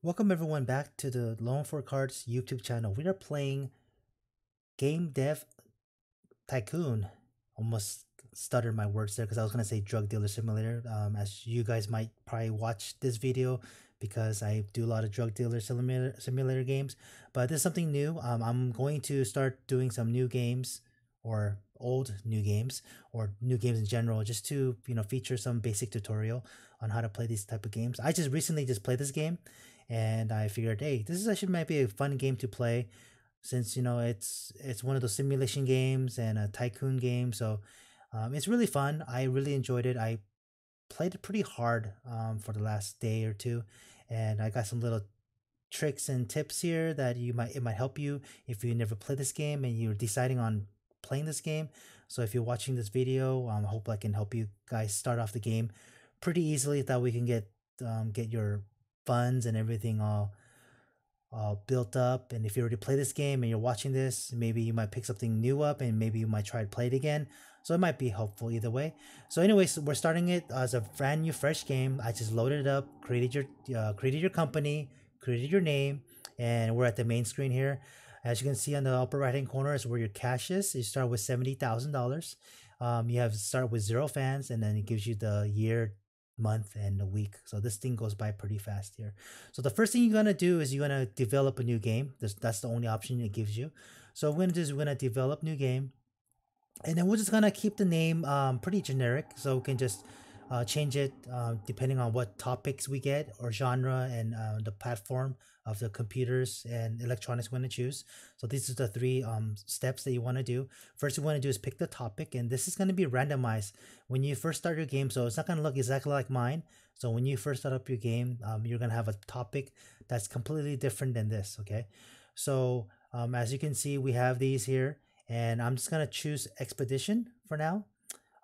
Welcome everyone back to the Loan for Cards YouTube channel. We are playing Game Dev Tycoon. Almost stuttered my words there because I was gonna say Drug Dealer Simulator. As you guys might probably watch this video because I do a lot of Drug Dealer Simulator games. But this is something new. I'm going to start doing some new games or old new games or new games in general just to feature some basic tutorial on how to play these type of games. I just recently played this game and I figured, hey, this is actually might be a fun game to play since it's one of those simulation games and a tycoon game. So it's really fun. I really enjoyed it. I played it pretty hard for the last day or two, and I got some little tricks and tips here that it might help you if you never play this game and you're deciding on playing this game. So if you're watching this video, I hope I can help you guys start off the game pretty easily, that we can get your funds and everything all built up. And if you already play this game and you're watching this, maybe you might pick something new up and maybe you might try to play it again. So it might be helpful either way. So anyways, we're starting it as a brand new fresh game. I just loaded it up, created your company, created your name, and we're at the main screen here. As you can see on the upper right hand corner is where your cash is. You start with $70,000. You have to start with 0 fans, and then it gives you the year, month, and a week. So this thing goes by pretty fast here. So the first thing you're gonna do is you're gonna develop a new game. That's the only option it gives you. So what we're gonna do is we're gonna develop new game, and then we're just gonna keep the name pretty generic, so we can just change it depending on what topics we get or genre and the platform of the computers and electronics we're going to choose. So these are the three steps that you want to do. First, you want to do is pick the topic, and this is going to be randomized when you first start your game, so it's not going to look exactly like mine. So when you first start up your game, you're going to have a topic that's completely different than this. Okay, so as you can see, we have these here, and I'm just going to choose expedition for now.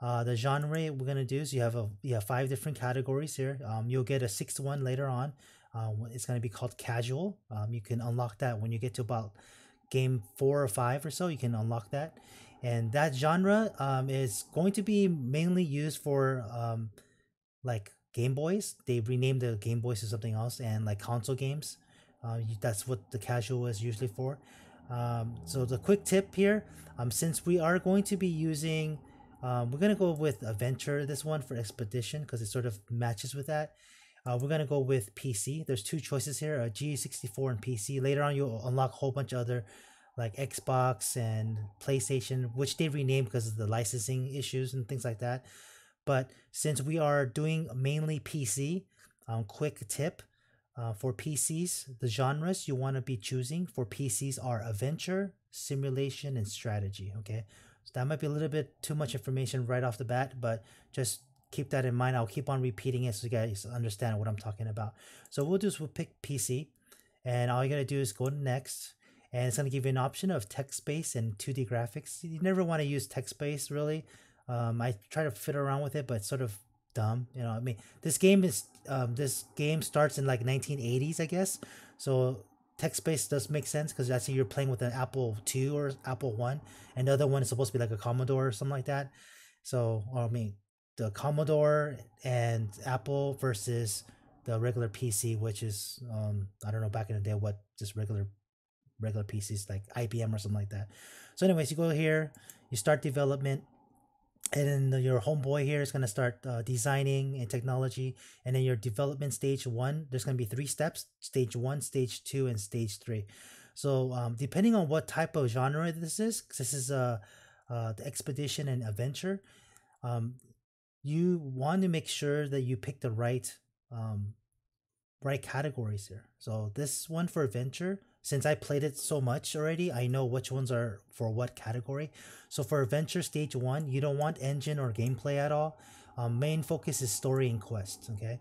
The genre we're gonna do is you have 5 different categories here. You'll get a sixth one later on. It's gonna be called casual. You can unlock that when you get to about game 4 or 5 or so. You can unlock that, and that genre is going to be mainly used for like Game Boys. They renamed the Game Boys to something else, and like console games. That's what the casual is usually for. So the quick tip here, since we are going to be using we're gonna go with adventure this one for expedition because it sort of matches with that. We're gonna go with PC. There's 2 choices here: G64 and PC. Later on, you'll unlock a whole bunch of other like Xbox and PlayStation, which they renamed because of the licensing issues and things like that. But since we are doing mainly PC, quick tip for PCs, the genres you want to be choosing for PCs are adventure, simulation, and strategy. Okay, so that might be a little bit too much information right off the bat, but just keep that in mind. I'll keep on repeating it so you guys understand what I'm talking about. So we'll do is we'll pick PC, and all you gotta do is go to next, and it's gonna give you an option of text-based and 2D graphics. You never want to use text-based really. I try to fit around with it, but it's sort of dumb. I mean, this game starts in like 1980s, I guess. So text-based does make sense because actually you're playing with an Apple II or Apple One, and the other one is supposed to be like a Commodore or something like that. So, or, I mean, the Commodore and Apple versus the regular PC, which is I don't know back in the day what just regular PCs like IBM or something like that. So, anyways, you go here, you start development, and then your homeboy here is going to start designing and technology, and then your development stage 1, there's going to be 3 steps: stage 1, stage 2, and stage 3. So depending on what type of genre this is, 'cause this is the expedition and adventure, um, you want to make sure that you pick the um, right categories here. So this one for adventure, since I played it so much already, I know which ones are for what category. So for adventure stage 1, you don't want engine or gameplay at all. Main focus is story and quest. Okay,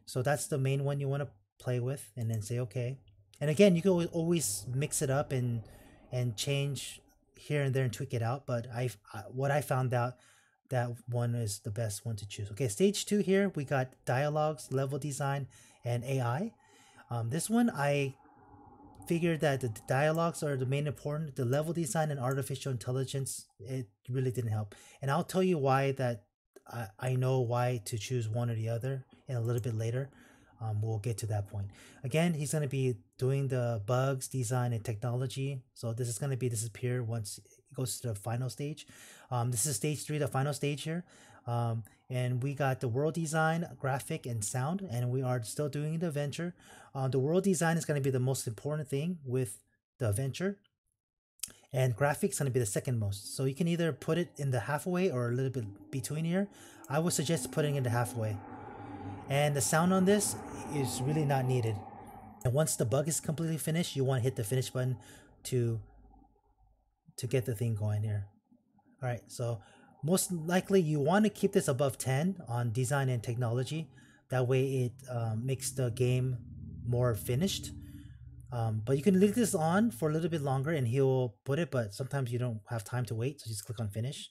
so that's the main one you want to play with, and then say okay. And again, you can always mix it up and change here and there and tweak it out. But what I found out, that one is the best one to choose. Okay, stage 2 here, we got dialogues, level design, and AI. This one I figured that the dialogues are the main important. The level design and artificial intelligence, it really didn't help. And I'll tell you why that I know why to choose one or the other in a little bit later. We'll get to that point. Again, he's going to be doing the bugs, design, and technology. So this is going to be disappear once it goes to the final stage. This is stage 3, the final stage here. And we got the world design, graphic, and sound, and we are still doing the adventure. The world design is going to be the most important thing with the adventure, and graphics going to be the second most. So you can either put it in the halfway or a little bit between here. I would suggest putting it the halfway. And the sound on this is really not needed. And once the bug is completely finished, you want to hit the finish button to get the thing going here. All right, so most likely you want to keep this above 10 on design and technology. That way it makes the game more finished. But you can leave this on for a little bit longer and he'll put it, but sometimes you don't have time to wait, so just click on finish.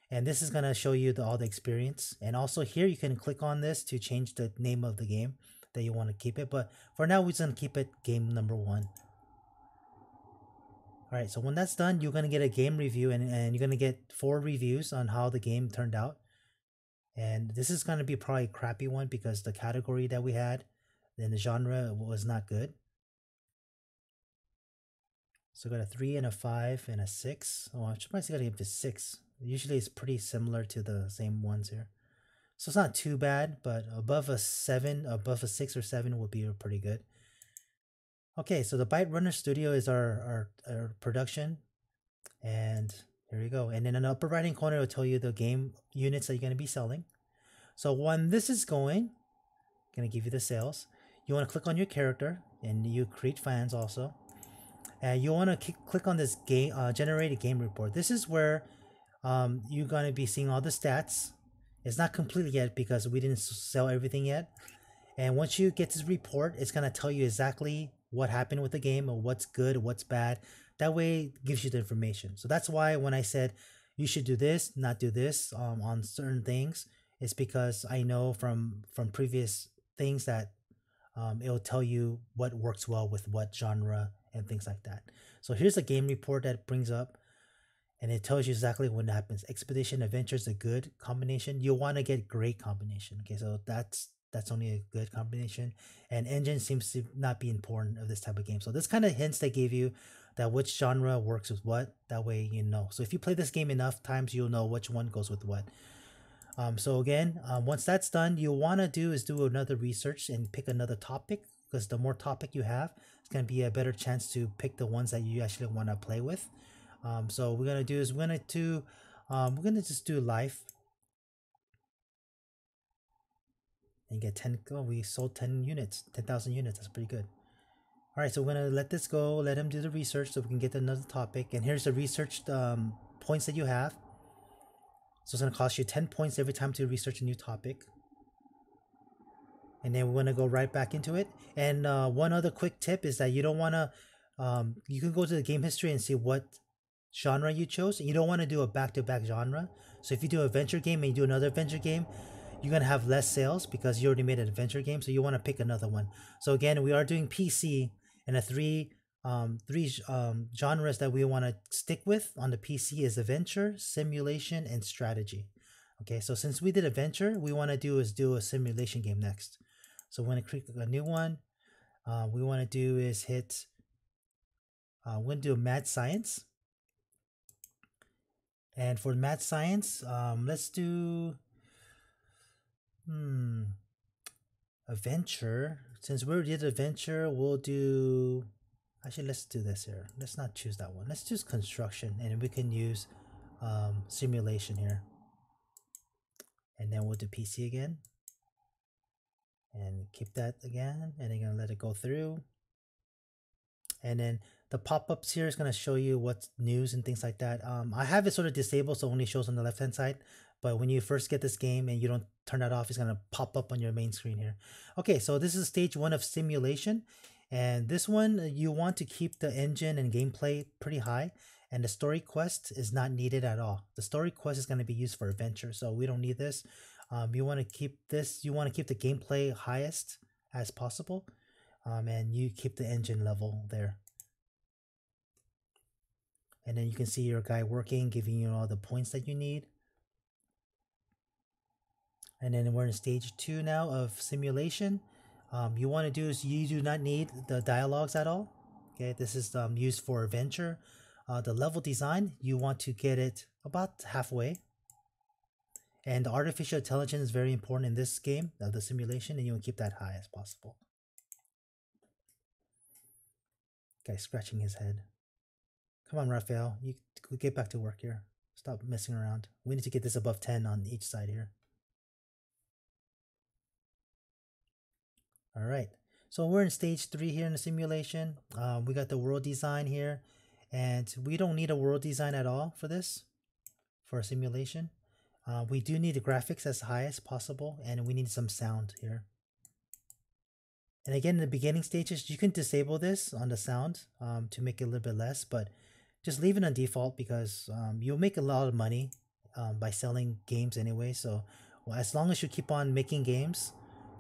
And this is going to show you all the experience. And also here you can click on this to change the name of the game that you want to keep it. But for now, we're just going to keep it game number 1. All right, so when that's done, you're going to get a game review, and you're going to get 4 reviews on how the game turned out. And this is going to be probably a crappy one because the category that we had and the genre was not good. So got a 3 and a 5 and a 6. Oh, I'm surprised I got to give it 6. Usually it's pretty similar to the same ones here. So it's not too bad, but above a 7, above a 6 or 7 would be pretty good. Okay, so the Byte Runner Studio is our production. And here we go. And in the upper right hand corner, it'll tell you the game units that you're going to be selling. So when this is going, I'm going to give you the sales. You want to click on your character and you create fans also. And you want to click on this game, generate a game report. This is where you're going to be seeing all the stats. It's not complete yet because we didn't sell everything yet. And once you get this report, it's going to tell you exactly what happened with the game or what's good, what's bad. That way it gives you the information. So that's why when I said you should do this, not do this on certain things, it's because I know from previous things that it'll tell you what works well with what genre and things like that. So here's a game report that brings up, and it tells you exactly when it happens. Expedition Adventure is a good combination. You want to get great combination. Okay, so that's only a good combination. And engine seems to not be important of this type of game. So this kind of hints they gave you that which genre works with what. That way you know. So if you play this game enough times, you'll know which one goes with what. So again, once that's done, you want to do is do another research and pick another topic, because the more topic you have, it's going to be a better chance to pick the ones that you actually want to play with. So what we're going to do is we're going to just do life and get 10. Oh, we sold 10 units, 10,000 units. That's pretty good. All right, so we're going to let this go, let him do the research so we can get to another topic. And here's the research points that you have. So it's going to cost you 10 points every time to research a new topic. And then we're going to go right back into it. And one other quick tip is that you don't want to, you can go to the game history and see what genre you chose. You don't want to do a back-to-back genre. So if you do an adventure game and you do another adventure game, you're going to have less sales because you already made an adventure game. So you want to pick another one. So again, we are doing PC, and the three genres that we want to stick with on the PC is adventure, simulation, and strategy. Okay, so since we did adventure, we want to do a simulation game next. So we're going to click a new one. We want to do is hit, we're going to do a mad science. And for mad science, let's do adventure. Since we already did adventure, we'll do, actually let's do this here. Let's not choose that one. Let's choose construction, and we can use simulation here. And then we'll do PC again. And keep that again, and then gonna let it go through. And then the pop-ups here is gonna show you what's news and things like that. I have it sort of disabled, so it only shows on the left-hand side. But when you first get this game and you don't turn that off, it's gonna pop up on your main screen here. Okay, so this is stage 1 of simulation, and this one you want to keep the engine and gameplay pretty high. And the story quest is not needed at all. The story quest is going to be used for adventure, so we don't need this. You want to keep this. You want to keep the gameplay highest as possible, and you keep the engine level there. And then you can see your guy working, giving you all the points that you need. And then we're in stage 2 now of simulation. You want to do is you do not need the dialogues at all. Okay, this is used for adventure. The level design, you want to get it about halfway. And the artificial intelligence is very important in this game, the simulation, and you want to keep that high as possible. Guy scratching his head. Come on, Raphael. You get back to work here. Stop messing around. We need to get this above 10 on each side here. All right. So we're in stage 3 here in the simulation. We got the world design here. And we don't need a world design at all for this, for a simulation. We do need the graphics as high as possible, and we need some sound here. And again, in the beginning stages, you can disable this on the sound to make it a little bit less, but just leave it on default because you'll make a lot of money by selling games anyway. So as long as you keep on making games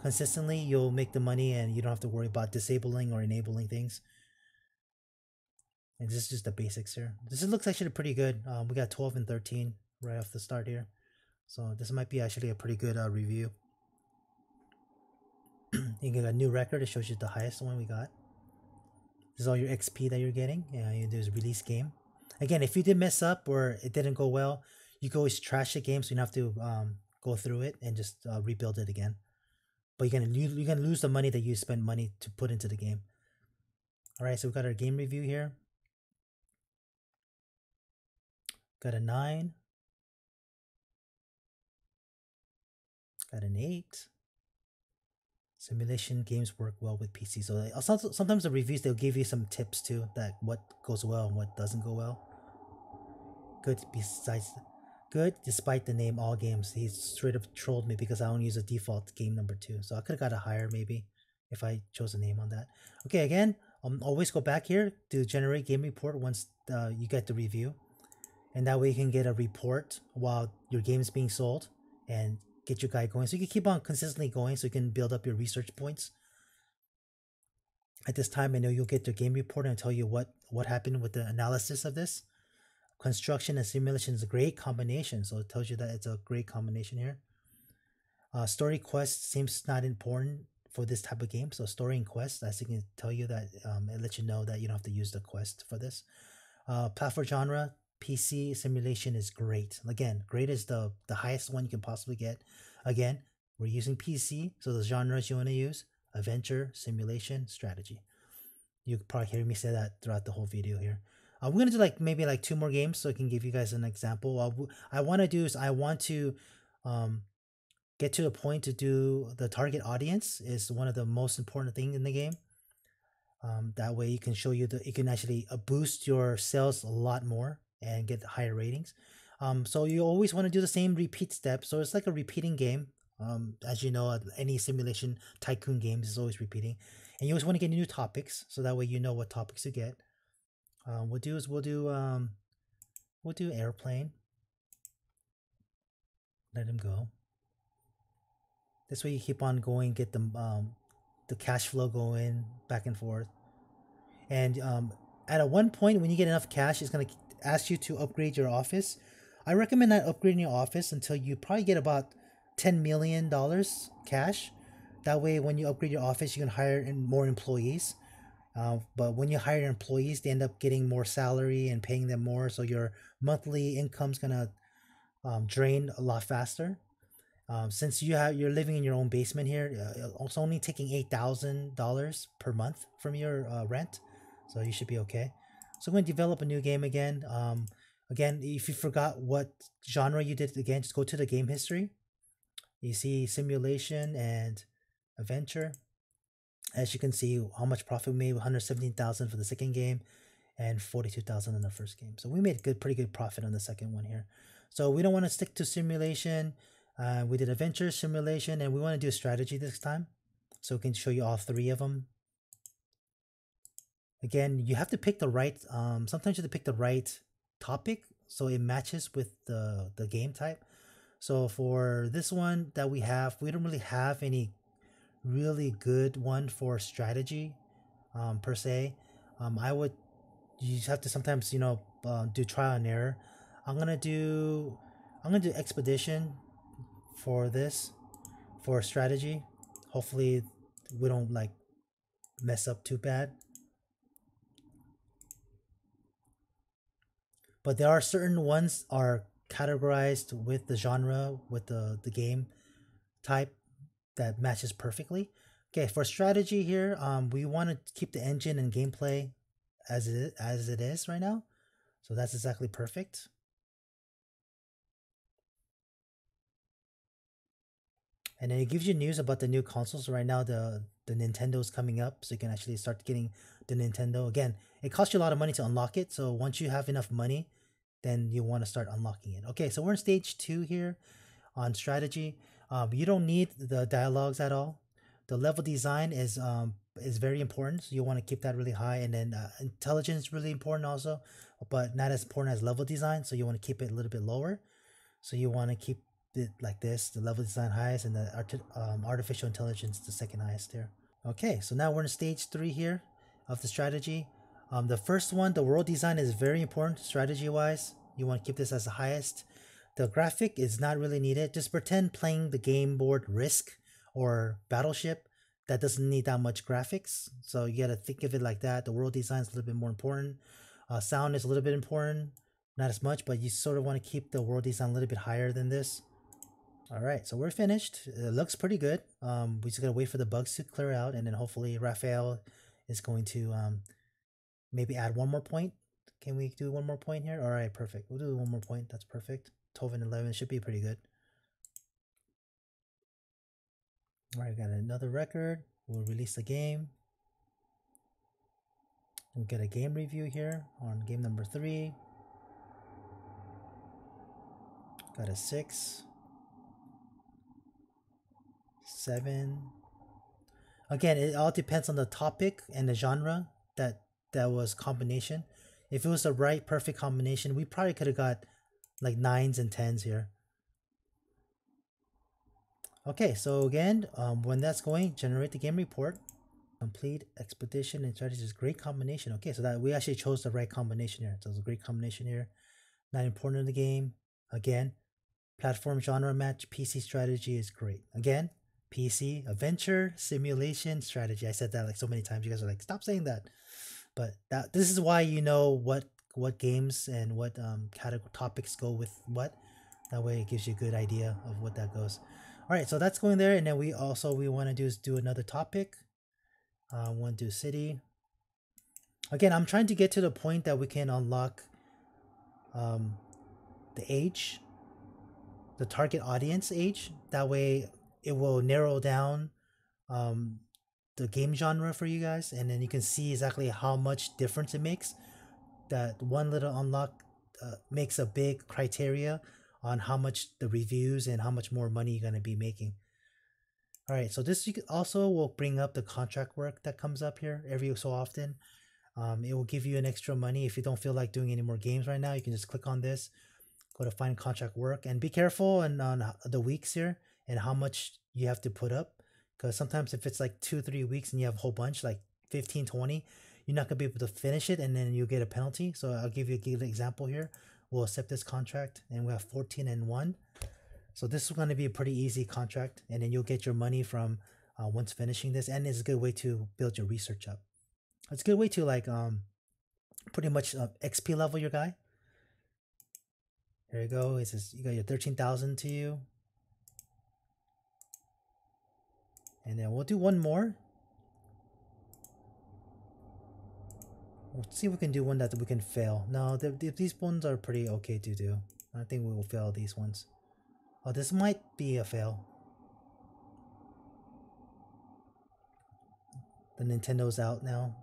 consistently, you'll make the money and you don't have to worry about disabling or enabling things. And this is just the basics here. This looks actually pretty good. We got 12 and 13 right off the start here. So this might be actually a pretty good review. You get a new record. It shows you the highest one we got. This is all your XP that you're getting. Yeah, there's a release game. Again, if you did mess up or it didn't go well, you can always trash the game, so you don't have to go through it and just rebuild it again. But you're gonna lose the money that you spend money to put into the game. All right, so we've got our game review here. Got a 9. Got an 8. Simulation games work well with PC. So sometimes the reviews, they'll give you some tips too, that what goes well and what doesn't go well. Good despite the name all games. He straight up trolled me because I only use a default game number 2. So I could have got a higher maybe if I chose a name on that. Okay, again, always go back here to generate game report once you get the review. And that way you can get a report while your game is being sold and get your guy going. So you can keep on consistently going so you can build up your research points. At this time, I know you'll get the game report and tell you what happened with the analysis of this. Construction and simulation is a great combination. So it tells you that it's a great combination here. Story quest seems not important for this type of game. So story and quest, I can tell you that it lets you know that you don't have to use the quest for this. Platform genre, PC simulation is great. Again, great is the highest one you can possibly get. Again, we're using PC, so the genres you want to use: adventure, simulation, strategy. You could probably hear me say that throughout the whole video here. We're gonna do maybe 2 more games so I can give you guys an example. I want to do is I want to get to a point to do the target audience is one of the most important things in the game. That way you can show you you can actually boost your sales a lot more and get higher ratings. So you always want to do the same repeat steps. So it's like a repeating game. As you know, any simulation tycoon games is always repeating. And you always want to get new topics, so that way you know what topics to get. We'll do airplane. Let him go. This way you keep on going, get the cash flow going back and forth. And at one point when you get enough cash, it's gonna ask you to upgrade your office. I recommend not upgrading your office until you probably get about $10 million cash. That way, when you upgrade your office, you can hire more employees. But when you hire employees, they end up getting more salary and paying them more. So your monthly income's gonna drain a lot faster. Since you're living in your own basement here, it's only taking $8,000 per month from your rent, so you should be okay. So I'm going to develop a new game again. Again, if you forgot what genre you did again, just go to the game history. You see simulation and adventure. As you can see, how much profit we made: 117,000 for the second game, and 42,000 in the first game. So we made pretty good profit on the second one here. So we don't want to stick to simulation. We did adventure, simulation, and we want to do strategy this time. So we can show you all 3 of them. Again, you have to pick the right, sometimes you have to pick the right topic so it matches with the game type. So for this one that we don't really have any really good one for strategy per se. You just have to sometimes, do trial and error. I'm gonna do expedition for this, for strategy. Hopefully we don't like mess up too bad. But there are certain ones are categorized with the genre, with the game type that matches perfectly. Okay, for strategy here, we want to keep the engine and gameplay as it is right now. So that's exactly perfect. And then it gives you news about the new consoles. Right now, the Nintendo's coming up, so you can actually start getting the Nintendo. Again, it costs you a lot of money to unlock it, so once you have enough money, then you want to start unlocking it. Okay, so we're in stage 2 here on strategy. You don't need the dialogues at all. The level design is very important, so you want to keep that really high. And then intelligence is really important also, but not as important as level design, so you want to keep it a little bit lower. So you want to keep it like this, the level design highest, and the artificial intelligence the second highest there. Okay, so now we're in stage 3 here of the strategy. The first one, the world design, is very important strategy wise. You want to keep this as the highest. The graphic is not really needed. Just pretend playing the game board Risk or Battleship. That doesn't need that much graphics. So you got to think of it like that. The world design is a little bit more important. Sound is a little bit important. Not as much, but you sort of want to keep the world design a little bit higher than this. All right, so we're finished. It looks pretty good. We just gotta wait for the bugs to clear out, and then hopefully Raphael is going to maybe add one more point. Can we do one more point here? All right, perfect. We'll do one more point. That's perfect. 12 and 11 should be pretty good. All right, got another record. We'll release the game. We'll get a game review here on game number 3. Got a 6, 7. Again, it all depends on the topic and the genre that was combination. If it was the right perfect combination, we probably could have got like 9s and 10s here. Okay, so again, when that's going, generate the game report. Complete expedition and strategy is great combination. Okay, so that we actually chose the right combination here. So it's a great combination here. Not important in the game. Again, platform genre match, PC strategy is great. Again, PC, adventure, simulation, strategy. I said that like so many times. You guys are like, stop saying that. But this is why you know what games and what category topics go with what. That way it gives you a good idea of what that goes. All right, so that's going there, and then we want to do is do another topic. Want to do city. Again, I'm trying to get to the point that we can unlock the age, the target audience age. That way it will narrow down the game genre for you guys, and then you can see exactly how much difference it makes. That one little unlock makes a big criteria on how much the reviews and how much more money you're going to be making. All right, so this also will bring up the contract work that comes up here every so often. It will give you an extra money if you don't feel like doing any more games right now. You can just click on this, go to find contract work, and be careful on the weeks here and how much you have to put up, because sometimes if it's like 2-3 weeks and you have a whole bunch like 15, 20, you're not gonna be able to finish it, and then you get a penalty. So I'll give you a good example here. We'll accept this contract, and we have 14 and 1. So this is going to be a pretty easy contract, and then you'll get your money from once finishing this, and it's a good way to build your research up. It's a good way to like pretty much XP level your guy. There you go. It says you got your 13,000 to you, and then we'll do one more. We'll see if we can do one that we can fail. No, these ones are pretty okay to do. I think we will fail these ones. Oh, this might be a fail. The Nintendo's out now.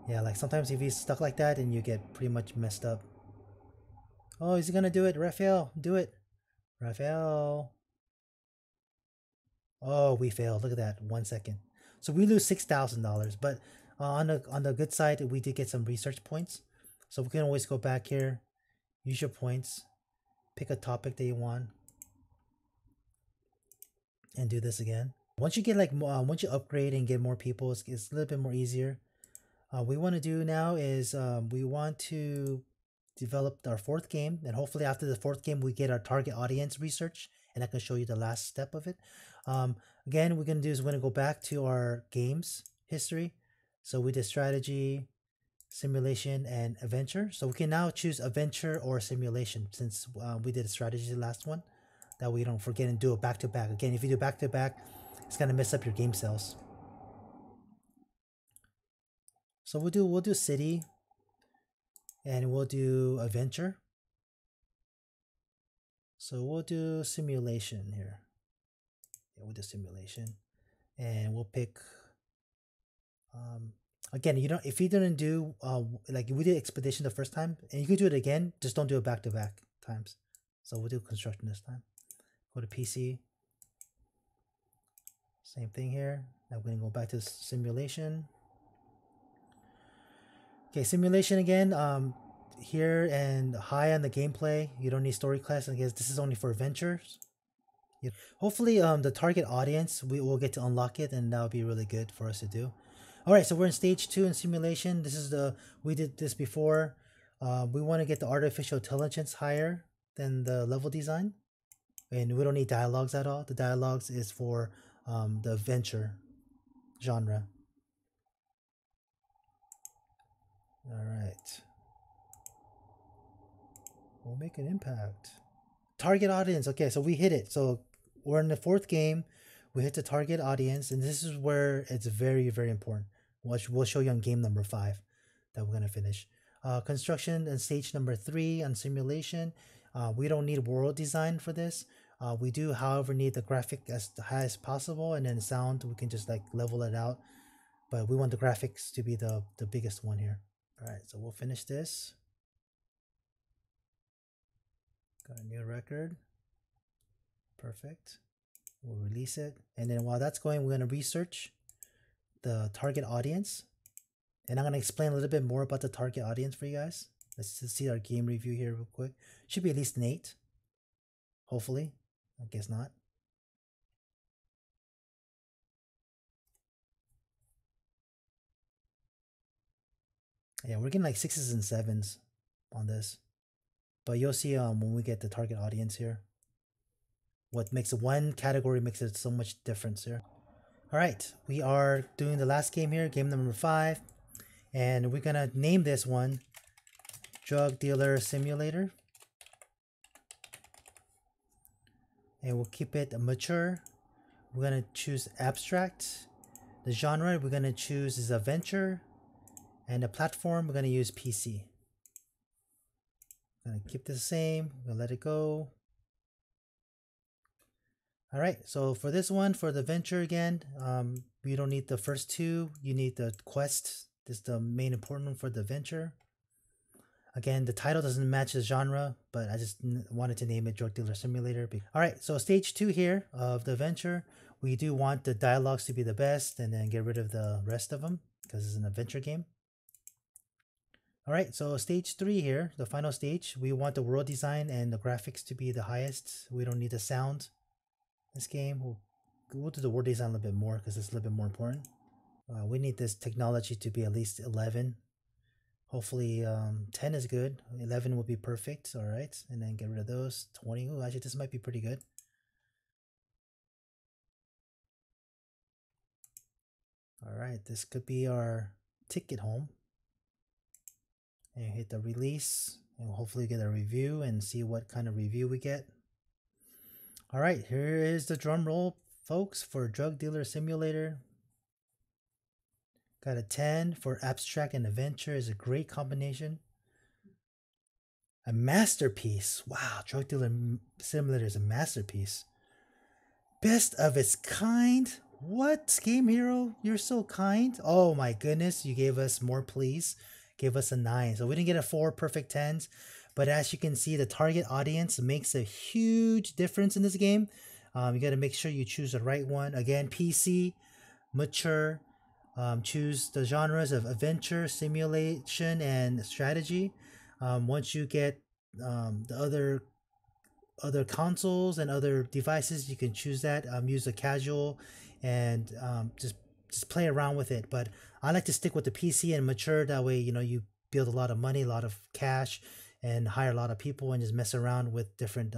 Yeah, like sometimes if he's stuck like that, then you get pretty much messed up. Oh, is he gonna do it? Raphael, do it. Raphael. Oh, we failed. Look at that. 1 second. So we lose $6,000. But on the good side, we did get some research points. So we can always go back here, use your points, pick a topic that you want, and do this again. Once you get like once you upgrade and get more people, it's a little bit more easier. What we want to do now is we want to develop our 4th game, and hopefully after the 4th game we get our target audience research and I can show you the last step of it. Um, Again, we're gonna do is we're gonna go back to our games history. So we did strategy, simulation, and adventure. So we can now choose adventure or simulation since we did strategy the last one. That way you don't forget and do it back to back. Again, if you do back to back, it's gonna mess up your game cells. So we'll do city, and we'll do adventure. So we'll do simulation here. Yeah, we'll do simulation, and we'll pick. Um, Again, you don't if you didn't do like we did expedition the first time, and you can do it again. Just don't do it back to back times. So we'll do construction this time. Go to PC. Same thing here. Now we're gonna go back to simulation. Okay, simulation again. Here and high on the gameplay. You don't need story class. I guess this is only for adventures. Yeah. Hopefully, the target audience we will get to unlock it, and that'll be really good for us to do. All right, so we're in stage 2 in simulation. This is we did this before. We want to get the artificial intelligence higher than the level design, and we don't need dialogues at all. The dialogues is for the adventure genre. All right, we'll make an impact. Target audience. Okay, so we hit it. So we're in the 4th game. We hit the target audience, and this is where it's very, very important. We'll show you on game number 5 that we're going to finish. Construction and stage number 3 on simulation. We don't need world design for this. We do, however, need the graphic as high as possible, and then sound, we can just like level it out. But we want the graphics to be the biggest one here. All right, so we'll finish this. Got a new record. Perfect. We'll release it. And then while that's going, we're going to research the target audience. And I'm going to explain a little bit more about the target audience for you guys. Let's just see our game review here real quick. Should be at least an 8. Hopefully. I guess not. Yeah, we're getting like 6s and 7s on this. But you'll see when we get the target audience here. What makes one category makes it so much difference here. All right, we are doing the last game here, game number 5. And we're going to name this one Drug Dealer Simulator. And we'll keep it mature. We're going to choose abstract. The genre we're going to choose is adventure. And the platform we're going to use PC. I'm going to keep this the same. We're going to let it go. All right, so for this one, for the adventure again, you don't need the first 2. You need the quest. This is the main important one for the adventure. Again, the title doesn't match the genre, but I just wanted to name it Drug Dealer Simulator. All right, so stage 2 here of the adventure. We do want the dialogues to be the best and then get rid of the rest of them because it's an adventure game. All right, so stage 3 here, the final stage. We want the world design and the graphics to be the highest. We don't need the sound. This game, we'll do the world design a little bit more because it's a little bit more important. We need this technology to be at least 11. Hopefully 10 is good. 11 will be perfect. All right, and then get rid of those. 20. Oh, actually, this might be pretty good. All right, this could be our ticket home. And hit the release, and we'll hopefully get a review and see what kind of review we get. All right, here is the drum roll, folks, for Drug Dealer Simulator. Got a 10 for abstract and adventure. Is a great combination. A masterpiece. Wow, Drug Dealer Simulator is a masterpiece. Best of its kind. What? Game Hero, you're so kind. Oh my goodness, you gave us more please. Gave us a 9. So we didn't get a 4 perfect 10s. But as you can see, the target audience makes a huge difference in this game. You got to make sure you choose the right one. Again, PC, mature. Choose the genres of adventure, simulation, and strategy. Once you get the other consoles and other devices, you can choose that. Use the casual and just play around with it. But I like to stick with the PC and mature. That way, you build a lot of money, a lot of cash, and hire a lot of people and just mess around with different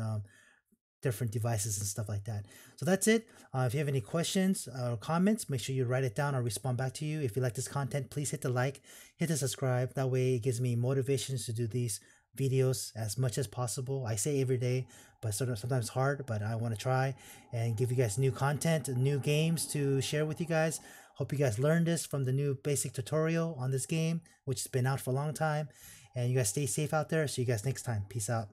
different devices and stuff like that. So that's it. If you have any questions or comments, make sure you write it down. I'll respond back to you. If you like this content, please hit the like, hit the subscribe. That way it gives me motivations to do these videos as much as possible. I say every day, but sort of sometimes hard, but I want to try and give you guys new content, new games to share with you guys. Hope you guys learned this from the new basic tutorial on this game, which has been out for a long time. And you guys stay safe out there. See you guys next time. Peace out.